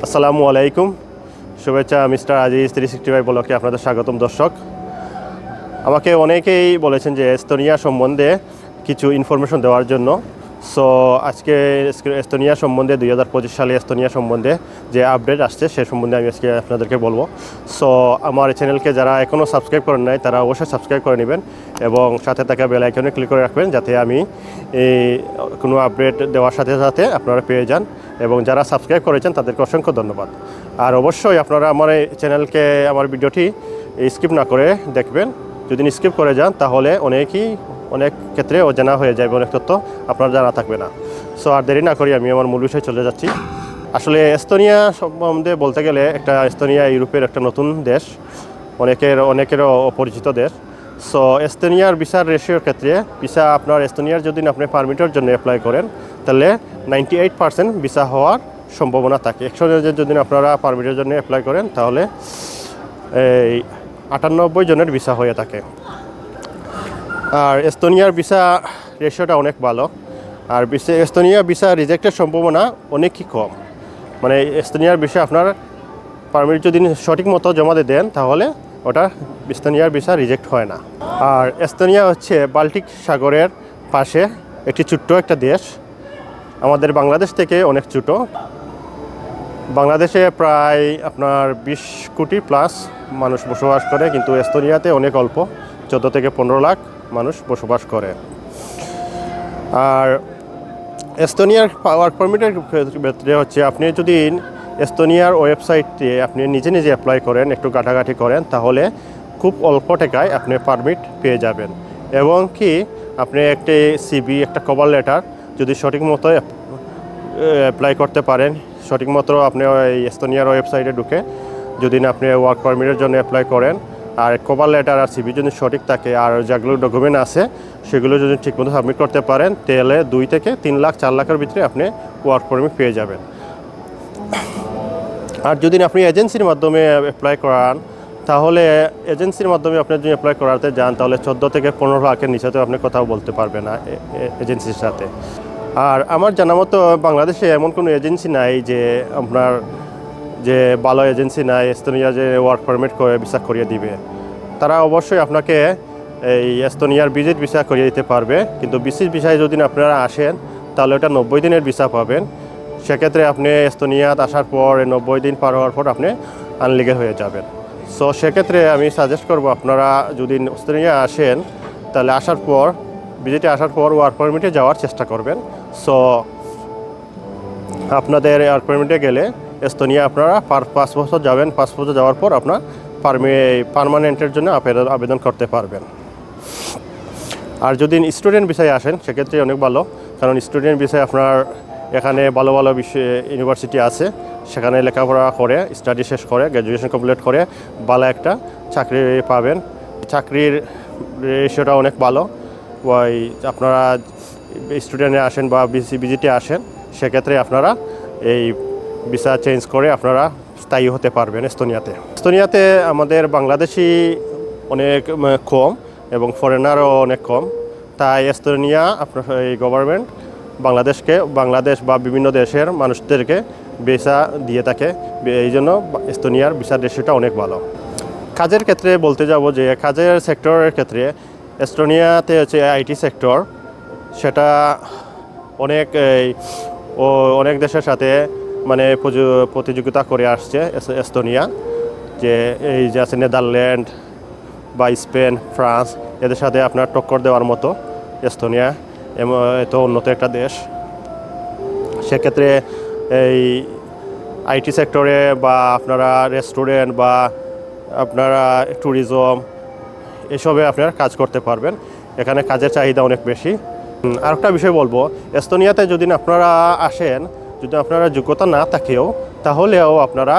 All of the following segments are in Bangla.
আসসালামু আলাইকুম, শুভেচ্ছা মিস্টার আজিজ 365 ব্লগে আপনাদের স্বাগতম। দর্শক, আমাকে অনেকেই বলেছেন যে এস্তোনিয়া সম্বন্ধে কিছু ইনফরমেশন দেওয়ার জন্য। সো আজকে এস্তোনিয়া সম্বন্ধে 2025 সালে এস্তোনিয়া সম্বন্ধে যে আপডেট আসছে সে সম্বন্ধে আমি আজকে আপনাদেরকে বলবো। সো আমার চ্যানেলকে যারা এখনও সাবস্ক্রাইব করেন নাই তারা অবশ্যই সাবস্ক্রাইব করে নেবেন এবং সাথে থাকা বেল আইকনে ক্লিক করে রাখবেন যাতে আমি কোনো আপডেট দেওয়ার সাথে সাথে আপনারা পেয়ে যান। এবং যারা সাবস্ক্রাইব করেছেন তাদেরকে অসংখ্য ধন্যবাদ। আর অবশ্যই আপনারা আমার এই চ্যানেলকে আমার ভিডিওটি স্কিপ না করে দেখবেন। যদি স্কিপ করে যান তাহলে অনেক ক্ষেত্রে অজানা হয়ে যাবে, অনেক তথ্য আপনার জানা থাকবে না। সো আর দেরি না করি আমি আমার মূল বিষয়ে চলে যাচ্ছি। আসলে এস্তোনিয়া সম্বন্ধে বলতে গেলে এস্তোনিয়া ইউরোপের একটা নতুন দেশ, অনেকেরও অপরিচিত দেশ। সো এস্তোনিয়ার ভিসার রেশিওর ক্ষেত্রে এস্তোনিয়ার যদি আপনি পারমিটের জন্য অ্যাপ্লাই করেন তাহলে 98% ভিসা হওয়ার সম্ভাবনা থাকে। 100 জনের যদি আপনারা পারমিটের জন্য অ্যাপ্লাই করেন তাহলে এই 98 জনের ভিসা হয়ে থাকে। আর এস্তোনিয়ার ভিসা রেশিওটা অনেক ভালো। আর এস্তোনিয়া ভিসা রিজেক্টের সম্ভাবনা অনেকই কম। মানে এস্তোনিয়ার ভিসা আপনার পারমিট যদি সঠিক মতো জমা দিয়ে দেন তাহলে ওটা এস্তোনিয়ার ভিসা রিজেক্ট হয় না। আর এস্তোনিয়া হচ্ছে বাল্টিক সাগরের পাশে একটি ছোট্ট একটা দেশ, আমাদের বাংলাদেশ থেকে অনেক ছোটো। বাংলাদেশে প্রায় আপনার 20 কোটি প্লাস মানুষ বসবাস করে, কিন্তু এস্তোনিয়াতে অনেক অল্প, 14 থেকে 15 লাখ মানুষ বসবাস করে। আর এস্তোনিয়ার ওয়ার্ক পারমিটের ক্ষেত্রে হচ্ছে আপনি যদি এস্তোনিয়ার ওয়েবসাইটে আপনি নিজে নিজে অ্যাপ্লাই করেন, একটু ঘাটাঘাটি করেন, তাহলে খুব অল্প টাকায় আপনি পারমিট পেয়ে যাবেন। এবং কি আপনি একটি সিভি, একটা কভার লেটার যদি সঠিক মতো অ্যাপ্লাই করতে পারেন, সঠিক মতো আপনি ওই এস্তোনিয়ার ওয়েবসাইটে ঢুকে যদি আপনি ওয়ার্ক পারমিটের জন্য অ্যাপ্লাই করেন, আর কভার লেটার আর সিভি যদি সঠিক থাকে আর যেগুলো ডকুমেন্ট আছে সেগুলো যদি ঠিকমতো সাবমিট করতে পারেন তাহলে 2 থেকে 3 লাখ 4 লাখের ভিতরে আপনি ওয়ার্ক পারমিট পেয়ে যাবেন। আর যদি আপনি এজেন্সির মাধ্যমে অ্যাপ্লাই করান তাহলে এজেন্সির মাধ্যমে আপনি যদি অ্যাপ্লাই করাতে যান তাহলে 14 থেকে 15 লাখের নিচেতেও আপনি কোথাও বলতে পারবেন না এজেন্সির সাথে। আর আমার জানা মতো বাংলাদেশে এমন কোনো এজেন্সি নাই যে ভালো এজেন্সি নাই এস্তোনিয়া যে ওয়ার্ক পারমিট করে ভিসা করিয়ে দিবে। তারা অবশ্যই আপনাকে এই এস্তোনিয়ার ভিজিট ভিসা করিয়ে দিতে পারবে, কিন্তু ভিজিট ভিসায় যদি আপনারা আসেন তাহলে ওটা 90 দিনের ভিসা পাবেন। সেক্ষেত্রে আপনি এস্তোনিয়াত আসার পর 90 দিন পার হওয়ার পর আপনি আনলিগেল হয়ে যাবেন। সো সেক্ষেত্রে আমি সাজেস্ট করব আপনারা যদি এস্তোনিয়া আসেন তাহলে ভিজিটে আসার পর ওয়ার্ক পারমিটে যাওয়ার চেষ্টা করবেন। সো আপনাদের ওয়ার্ক পারমিটে গেলে এস্তোনিয়া আপনারা 5 বছর যাবেন, 5 বছর যাওয়ার পর আপনার পার্মানেন্টের জন্য আবেদন করতে পারবেন। আর যদি স্টুডেন্ট ভিসায় আসেন সেক্ষেত্রে অনেক ভালো, কারণ স্টুডেন্ট ভিসায় আপনার এখানে ভালো ভালো ইউনিভার্সিটি আছে, সেখানে লেখাপড়া করে স্টাডি শেষ করে গ্র্যাজুয়েশন কমপ্লিট করে ভালো একটা চাকরি পাবেন। চাকরির রেশিওটা অনেক ভালো। ওই আপনারা স্টুডেন্টে আসেন বা ভিজিটে আসেন সেক্ষেত্রে আপনারা এই ভিসা চেঞ্জ করে আপনারা স্থায়ী হতে পারবেন এস্তোনিয়াতে আমাদের বাংলাদেশি অনেক কম এবং ফরেনারও অনেক কম। তাই এস্তোনিয়া আপনার এই গভর্নমেন্ট বাংলাদেশ বা বিভিন্ন দেশের মানুষদেরকে ভিসা দিয়ে থাকে। এই জন্য এস্তোনিয়ার ভিসার রেশিওটা অনেক ভালো। কাজের ক্ষেত্রে বলতে যাব যে কাজের সেক্টরের ক্ষেত্রে এস্তোনিয়াতে হচ্ছে আইটি সেক্টর, সেটা অনেক দেশের সাথে মানে প্রতিযোগিতা করে আসছে এস্তোনিয়া। যে এই যে আছে নেদারল্যান্ড বা স্পেন, ফ্রান্স, এদের সাথে আপনার টক্কর দেওয়ার মতো এস্তোনিয়া এত উন্নত একটা দেশ। সেক্ষেত্রে এই আইটি সেক্টরে বা আপনারা রেস্টুরেন্ট বা আপনারা ট্যুরিজম এসবে আপনারা কাজ করতে পারবেন। এখানে কাজের চাহিদা অনেক বেশি। আরেকটা বিষয় বলবো, এস্তোনিয়াতে যদি আপনারা আসেন, যদি আপনারা যোগ্যতা না থাকেও তাহলেও আপনারা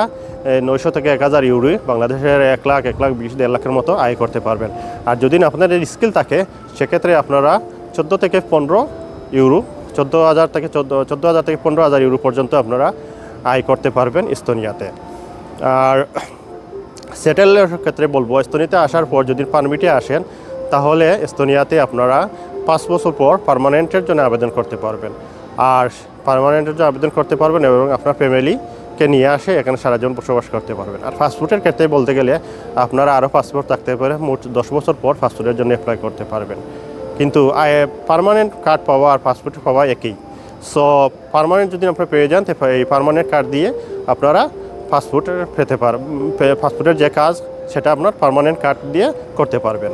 900 থেকে 1000 ইউরো, বাংলাদেশের 1 লাখ 1,20,000 1.5 লাখের মতো আয় করতে পারবেন। আর যদি আপনাদের স্কিল থাকে সেক্ষেত্রে আপনারা 14 থেকে 15 ইউরো, 14,000 থেকে 15,000 ইউরো পর্যন্ত আপনারা আয় করতে পারবেন এস্তোনিয়াতে। আর সেটেলের ক্ষেত্রে বলবো, এস্তোনিয়াতে আসার পর যদি পারমিটে আসেন তাহলে এস্তোনিয়াতে আপনারা 5 বছর পর পার্মানেন্টের জন্য আবেদন করতে পারবেন। আর পার্মানেন্টের জন্য আবেদন করতে পারবেন এবং আপনার ফ্যামিলি কে নিয়ে আসে এখানে সারা জীবন বসবাস করতে পারবেন। আর পাসপোর্টের ক্ষেত্রে বলতে গেলে আপনারা আরও পাসপোর্ট থাকতে পারে, মোট 10 বছর পর পাসপোর্টের জন্য অ্যাপ্লাই করতে পারবেন। কিন্তু পার্মানেন্ট কার্ড পাওয়া আর পাসপোর্ট পাওয়া একই। সো পার্মানেন্ট যদি আপনি পেয়ে যান, এই পার্মানেন্ট কার্ড দিয়ে আপনারা পাসপোর্ট পেতে পারবেন। পাসপোর্টের যে কাজ সেটা আপনার পার্মানেন্ট কার্ড দিয়ে করতে পারবেন।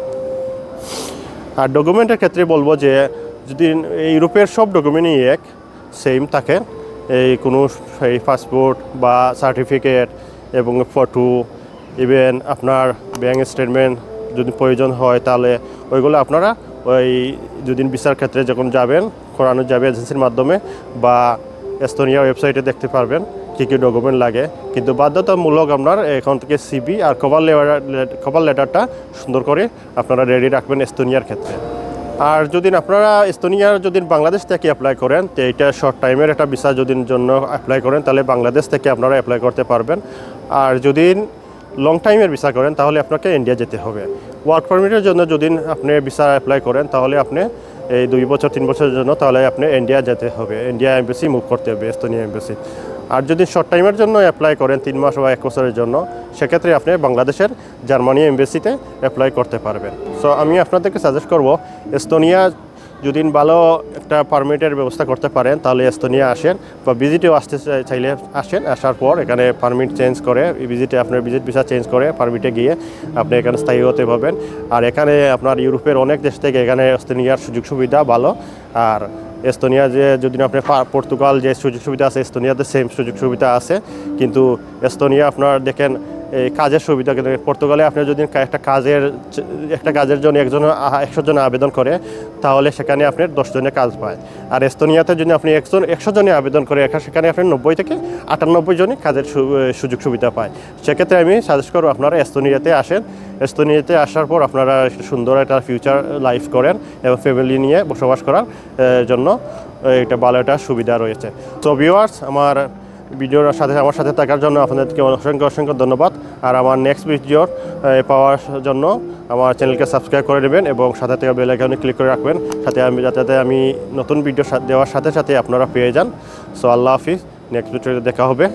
আর ডকুমেন্টের ক্ষেত্রে বলবো যে যদি ইউরোপের সব ডকুমেন্টই সেম থাকে, এই কোনো এই পাসপোর্ট বা সার্টিফিকেট এবং ফটো, ইভেন আপনার ব্যাঙ্ক স্টেটমেন্ট যদি প্রয়োজন হয় তাহলে ওইগুলো আপনারা ওই দুদিন ভিসার ক্ষেত্রে যখন যাবেন করানো যাবে এজেন্সির মাধ্যমে বা এস্তোনিয়া ওয়েবসাইটে দেখতে পারবেন কী কী ডকুমেন্ট লাগে। কিন্তু বাধ্যতামূলক আপনার এখান থেকে সিভি আর কভার লেটারটা সুন্দর করে আপনারা রেডি রাখবেন এস্তোনিয়ার ক্ষেত্রে। আর যদি আপনারা এস্তোনিয়ার যদি বাংলাদেশ থেকে অ্যাপ্লাই করেন, তো এইটা শর্ট টাইমের একটা ভিসা যদি জন্য অ্যাপ্লাই করেন তাহলে বাংলাদেশ থেকে আপনারা অ্যাপ্লাই করতে পারবেন। আর যদি লং টাইমের ভিসা করেন তাহলে আপনাকে ইন্ডিয়া যেতে হবে। ওয়ার্ক পারমিটের জন্য যদি আপনি ভিসা অ্যাপ্লাই করেন তাহলে আপনি এই 2 বছর 3 বছরের জন্য তাহলে আপনি ইন্ডিয়া যেতে হবে, ইন্ডিয়া এমবেসি মুভ করতে হবে, এস্তোনিয়া এমবেসি। আর যদি শর্ট টাইমের জন্য অ্যাপ্লাই করেন 3 মাস বা 1 বছরের জন্য, সেক্ষেত্রে আপনি বাংলাদেশের জার্মানি এমবেসিতে অ্যাপ্লাই করতে পারবেন। সো আমি আপনাদেরকে সাজেস্ট করব এস্তোনিয়া যদি ভালো একটা পারমিটের ব্যবস্থা করতে পারেন তাহলে এস্তোনিয়া আসেন, বা ভিজিটেও আসতে চাইলে আসেন। আসার পর এখানে পারমিট চেঞ্জ করে ভিজিটে আপনার ভিজিট ভিসা চেঞ্জ করে পারমিটে গিয়ে আপনি এখানে স্থায়ী হতে পারবেন। আর এখানে আপনার ইউরোপের অনেক দেশ থেকে এখানে এস্তোনিয়ার সুযোগ সুবিধা ভালো। আর এস্তোনিয়া যে যদি আপনি পর্তুগাল যে সুযোগ সুবিধা আছে এস্তোনিয়াতে সেম সুযোগ সুবিধা আছে, কিন্তু এস্তোনিয়া আপনার দেখেন এই কাজের সুবিধা। কিন্তু পর্তুগালে আপনি যদি একটা কাজের জন্য 100 জন আবেদন করে তাহলে সেখানে আপনি 10 জনের কাজ পায়। আর এস্তোনিয়াতে যদি আপনি 100 জনে আবেদন করে সেখানে আপনি 90 থেকে 98 জনই কাজের সুযোগ সুবিধা পায়। সেক্ষেত্রে আমি সাজেস্ট করব আপনারা এস্তোনিয়াতে আসেন। এস্তোনিয়াতে আসার পর আপনারা সুন্দর একটা ফিউচার লাইফ করেন এবং ফ্যামিলি নিয়ে বসবাস করার জন্য এটা ভালো একটা সুবিধা রয়েছে। তো ভিউয়ার্স, আমার ভিডিওর সাথে আমার সাথে থাকার জন্য আপনাদেরকে অসংখ্য ধন্যবাদ। আর আমার নেক্সট ভিডিওর পাওয়ার জন্য আমার চ্যানেলকে সাবস্ক্রাইব করে নেবেন এবং সাথে থেকে বেল আইকনে ক্লিক করে রাখবেন, যাতে আমি নতুন ভিডিও দেওয়ার সাথে সাথে আপনারা পেয়ে যান। সো আল্লাহ হাফিজ, নেক্সট ভিডিওতে দেখা হবে।